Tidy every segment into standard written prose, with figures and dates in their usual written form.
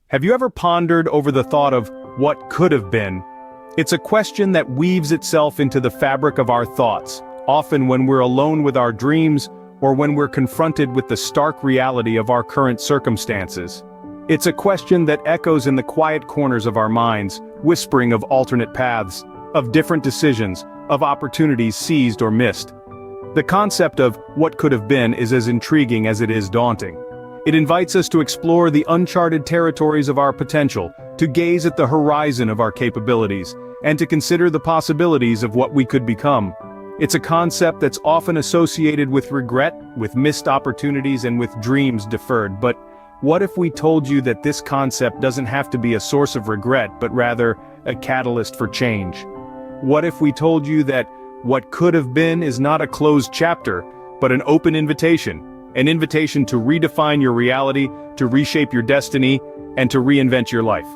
Have you ever pondered over the thought of what could have been? It's a question that weaves itself into the fabric of our thoughts, often when we're alone with our dreams or when we're confronted with the stark reality of our current circumstances. It's a question that echoes in the quiet corners of our minds, whispering of alternate paths, of different decisions, of opportunities seized or missed. The concept of what could have been is as intriguing as it is daunting. It invites us to explore the uncharted territories of our potential, to gaze at the horizon of our capabilities, and to consider the possibilities of what we could become. It's a concept that's often associated with regret, with missed opportunities, and with dreams deferred. But what if we told you that this concept doesn't have to be a source of regret, but rather a catalyst for change? What if we told you that what could have been is not a closed chapter, but an open invitation? An invitation to redefine your reality, to reshape your destiny, and to reinvent your life.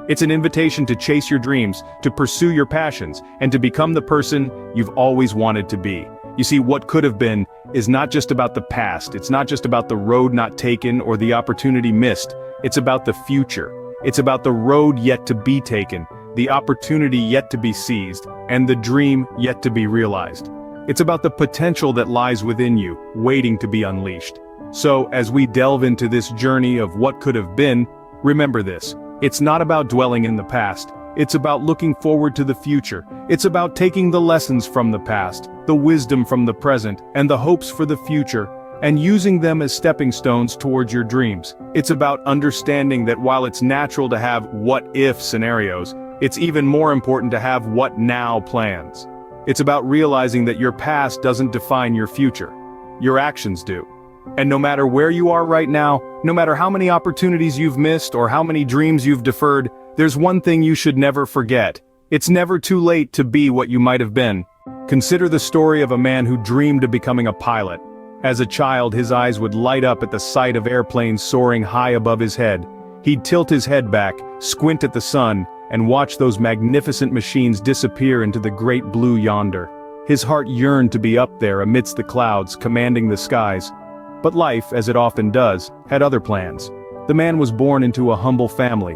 It's an invitation to chase your dreams, to pursue your passions, and to become the person you've always wanted to be. You see, what could have been is not just about the past, it's not just about the road not taken or the opportunity missed, it's about the future. It's about the road yet to be taken, the opportunity yet to be seized, and the dream yet to be realized. It's about the potential that lies within you, waiting to be unleashed. So, as we delve into this journey of what could have been, remember this: it's not about dwelling in the past, it's about looking forward to the future. It's about taking the lessons from the past, the wisdom from the present, and the hopes for the future, and using them as stepping stones towards your dreams. It's about understanding that while it's natural to have what-if scenarios, it's even more important to have what-now plans. It's about realizing that your past doesn't define your future. Your actions do. And no matter where you are right now, no matter how many opportunities you've missed or how many dreams you've deferred, there's one thing you should never forget. It's never too late to be what you might have been. Consider the story of a man who dreamed of becoming a pilot. As a child, his eyes would light up at the sight of airplanes soaring high above his head. He'd tilt his head back, squint at the sun, and watch those magnificent machines disappear into the great blue yonder. His heart yearned to be up there amidst the clouds, commanding the skies. But life, as it often does, had other plans. The man was born into a humble family,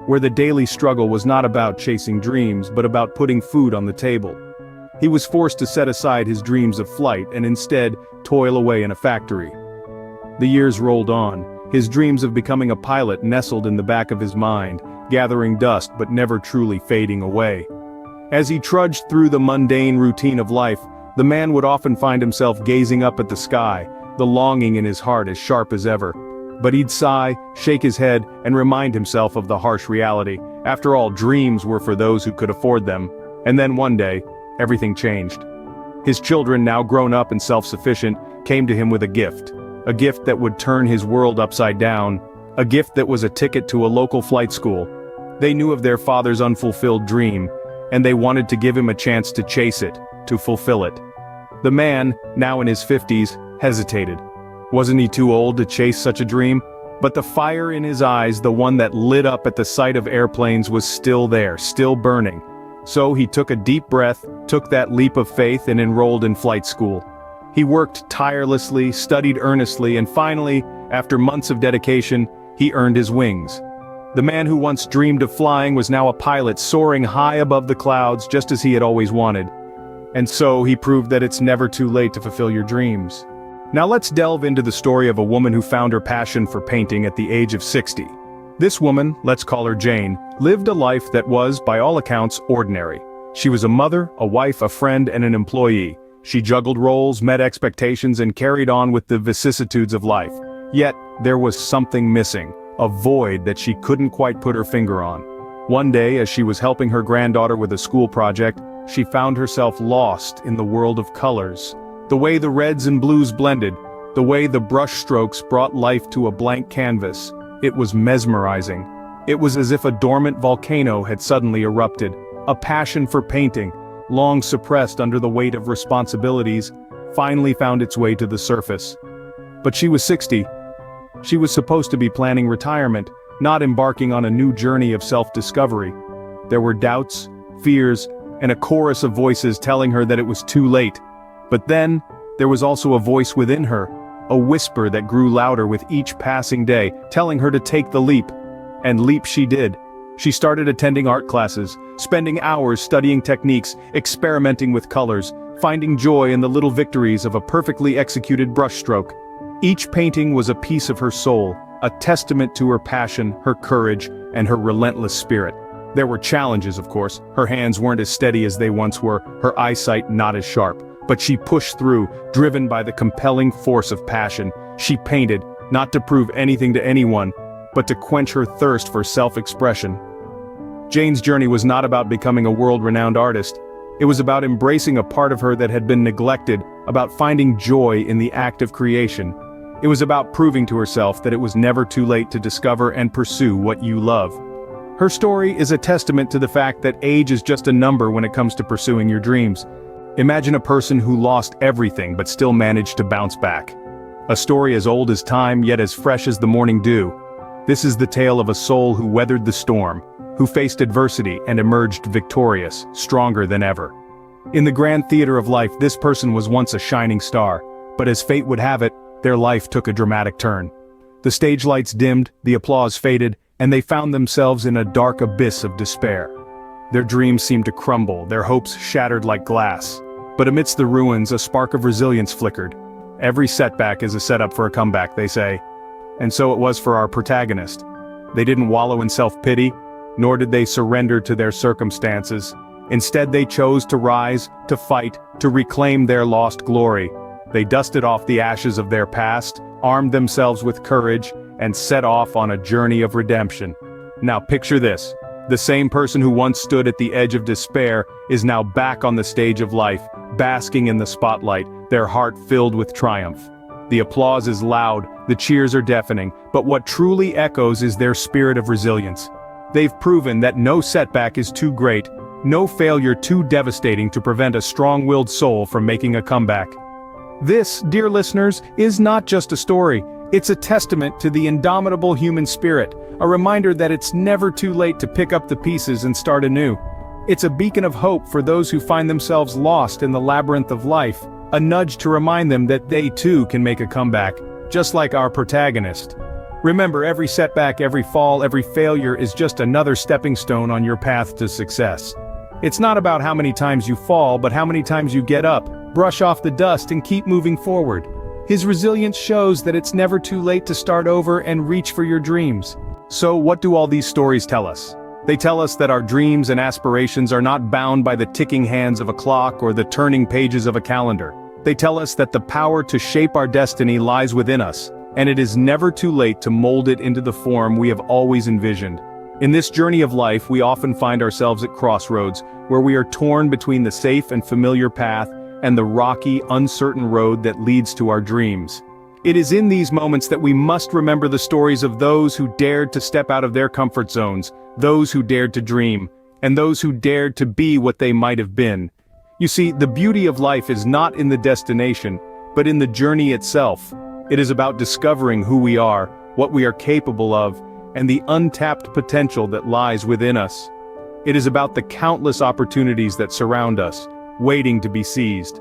where the daily struggle was not about chasing dreams, but about putting food on the table. He was forced to set aside his dreams of flight and instead toil away in a factory. The years rolled on. His dreams of becoming a pilot nestled in the back of his mind, gathering dust but never truly fading away. As he trudged through the mundane routine of life, the man would often find himself gazing up at the sky, the longing in his heart as sharp as ever. But he'd sigh, shake his head, and remind himself of the harsh reality. After all, dreams were for those who could afford them. And then one day, everything changed. His children, now grown up and self-sufficient, came to him with a gift that would turn his world upside down, a gift that was a ticket to a local flight school. They knew of their father's unfulfilled dream, and they wanted to give him a chance to chase it, to fulfill it. The man, now in his 50s, hesitated. Wasn't he too old to chase such a dream? But the fire in his eyes, the one that lit up at the sight of airplanes, was still there, still burning. So he took a deep breath, took that leap of faith, and enrolled in flight school. He worked tirelessly, studied earnestly, and finally, after months of dedication, he earned his wings. The man who once dreamed of flying was now a pilot soaring high above the clouds, just as he had always wanted. And so he proved that it's never too late to fulfill your dreams. Now let's delve into the story of a woman who found her passion for painting at the age of 60. This woman, let's call her Jane, lived a life that was, by all accounts, ordinary. She was a mother, a wife, a friend, and an employee. She juggled roles, met expectations, and carried on with the vicissitudes of life. Yet, there was something missing, a void that she couldn't quite put her finger on. One day, as she was helping her granddaughter with a school project, she found herself lost in the world of colors. The way the reds and blues blended, the way the brush strokes brought life to a blank canvas. It was mesmerizing. It was as if a dormant volcano had suddenly erupted. A passion for painting, long suppressed under the weight of responsibilities, finally found its way to the surface. But she was 60. She was supposed to be planning retirement, not embarking on a new journey of self-discovery. There were doubts, fears, and a chorus of voices telling her that it was too late. But then, there was also a voice within her, a whisper that grew louder with each passing day, telling her to take the leap. And leap she did. She started attending art classes, spending hours studying techniques, experimenting with colors, finding joy in the little victories of a perfectly executed brushstroke. Each painting was a piece of her soul, a testament to her passion, her courage, and her relentless spirit. There were challenges, of course. Her hands weren't as steady as they once were, her eyesight not as sharp. But she pushed through, driven by the compelling force of passion. She painted, not to prove anything to anyone, but to quench her thirst for self-expression. Jane's journey was not about becoming a world-renowned artist. It was about embracing a part of her that had been neglected, about finding joy in the act of creation. It was about proving to herself that it was never too late to discover and pursue what you love. Her story is a testament to the fact that age is just a number when it comes to pursuing your dreams. Imagine a person who lost everything but still managed to bounce back. A story as old as time, yet as fresh as the morning dew. This is the tale of a soul who weathered the storm, who faced adversity and emerged victorious, stronger than ever. In the grand theater of life, this person was once a shining star, but as fate would have it, their life took a dramatic turn. The stage lights dimmed, the applause faded, and they found themselves in a dark abyss of despair. Their dreams seemed to crumble, their hopes shattered like glass. But amidst the ruins, a spark of resilience flickered. Every setback is a setup for a comeback, they say. And so it was for our protagonist. They didn't wallow in self-pity, nor did they surrender to their circumstances. Instead, they chose to rise, to fight, to reclaim their lost glory. They dusted off the ashes of their past, armed themselves with courage, and set off on a journey of redemption. Now picture this. The same person who once stood at the edge of despair is now back on the stage of life, basking in the spotlight, their heart filled with triumph. The applause is loud, the cheers are deafening, but what truly echoes is their spirit of resilience. They've proven that no setback is too great, no failure too devastating to prevent a strong-willed soul from making a comeback. This, dear listeners, is not just a story. It's a testament to the indomitable human spirit, a reminder that it's never too late to pick up the pieces and start anew. It's a beacon of hope for those who find themselves lost in the labyrinth of life, a nudge to remind them that they too can make a comeback, just like our protagonist. Remember, every setback, every fall, every failure is just another stepping stone on your path to success. It's not about how many times you fall, but how many times you get up, brush off the dust, and keep moving forward. His resilience shows that it's never too late to start over and reach for your dreams. So what do all these stories tell us? They tell us that our dreams and aspirations are not bound by the ticking hands of a clock or the turning pages of a calendar. They tell us that the power to shape our destiny lies within us, and it is never too late to mold it into the form we have always envisioned. In this journey of life, we often find ourselves at crossroads, where we are torn between the safe and familiar path and the rocky, uncertain road that leads to our dreams. It is in these moments that we must remember the stories of those who dared to step out of their comfort zones, those who dared to dream, and those who dared to be what they might have been. You see, the beauty of life is not in the destination, but in the journey itself. It is about discovering who we are, what we are capable of, and the untapped potential that lies within us. It is about the countless opportunities that surround us, waiting to be seized.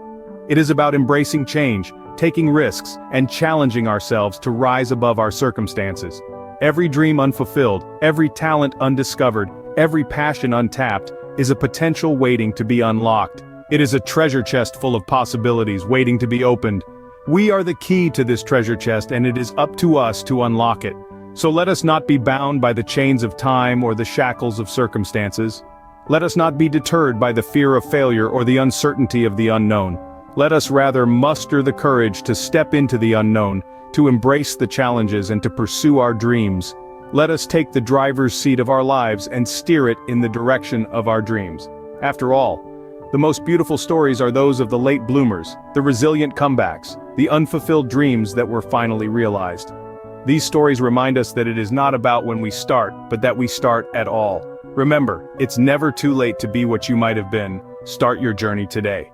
It is about embracing change, taking risks, and challenging ourselves to rise above our circumstances. Every dream unfulfilled, every talent undiscovered, every passion untapped, is a potential waiting to be unlocked. It is a treasure chest full of possibilities waiting to be opened. We are the key to this treasure chest, and it is up to us to unlock it. So let us not be bound by the chains of time or the shackles of circumstances. Let us not be deterred by the fear of failure or the uncertainty of the unknown. Let us rather muster the courage to step into the unknown, to embrace the challenges and to pursue our dreams. Let us take the driver's seat of our lives and steer it in the direction of our dreams. After all, the most beautiful stories are those of the late bloomers, the resilient comebacks, the unfulfilled dreams that were finally realized. These stories remind us that it is not about when we start, but that we start at all. Remember, it's never too late to be what you might have been. Start your journey today.